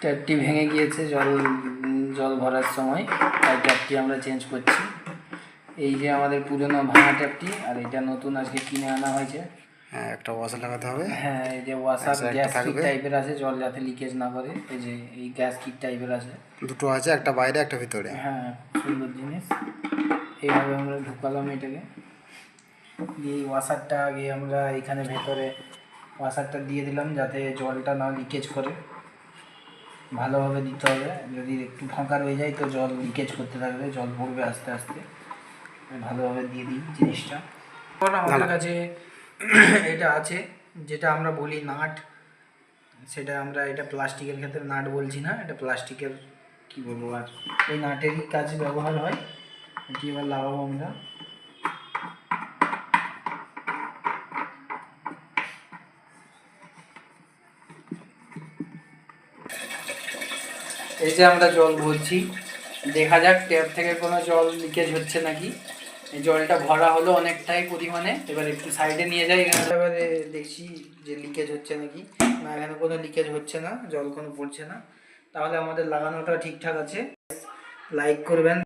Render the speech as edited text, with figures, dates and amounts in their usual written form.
ট্যাপটি ভেঙে গিয়েছে জল ভরার সময়, তাই ট্যাপটি আমরা চেঞ্জ করছি। এই যে আমাদের পুরনো ভাঙা ট্যাপটি, আর এটা নতুন আজকে কিনে আনা হয়েছে। হ্যাঁ, একটা ওয়াশার লাগাতে হবে। হ্যাঁ, এই যে ওয়াশার একটা গ্যাস কিট থাকবে। টাইপের আছে, জল যাতে লিকেজ না করে। এই যে এই গ্যাস কিট টাইপের আছে। দুটো আছে, একটা বাইরে একটা ভিতরে। হ্যাঁ, সুন্দর জিনিস। এইভাবে আমরা ঢুকালাম এটাকে দিয়ে। এই ওয়াশারটা আগে আমরা এখানে ভেতরে ওয়াশারটা দিয়ে দিলাম যাতে জলটা না লিকেজ করে। ভালোভাবে দিতে হবে, যদি একটু ফাঁকা রয়ে যায় তো জল লিকেজ করতে থাকবে, জল পড়বে আস্তে আস্তে। ভালোভাবে দিয়ে দিই জিনিসটা। আমাদের কাছে এটা আছে যেটা আমরা বলি নাট, সেটা আমরা এটা প্লাস্টিকের ক্ষেত্রে নাট বলছি না, এটা প্লাস্টিকের কী বলবো আর, এই নাটেরই কাজে ব্যবহার হয়। এটি এবার লাগাবো আমরা। এই যে আমরা জল ভরছি, দেখা যাক ট্যাপ থেকে কোনো জল লিকেজ হচ্ছে নাকি। এই জলটা ভরা হলো অনেকটাই পরিমাণে, এবার একটু সাইডে নিয়ে যাই। এবারে দেখছি যে লিকেজ হচ্ছে নাকি না। এখানে কোনো লিকেজ হচ্ছে না, জল কোনো পড়ছে না, তাহলে আমাদের লাগানোটা ঠিকঠাক আছে। লাইক করবেন।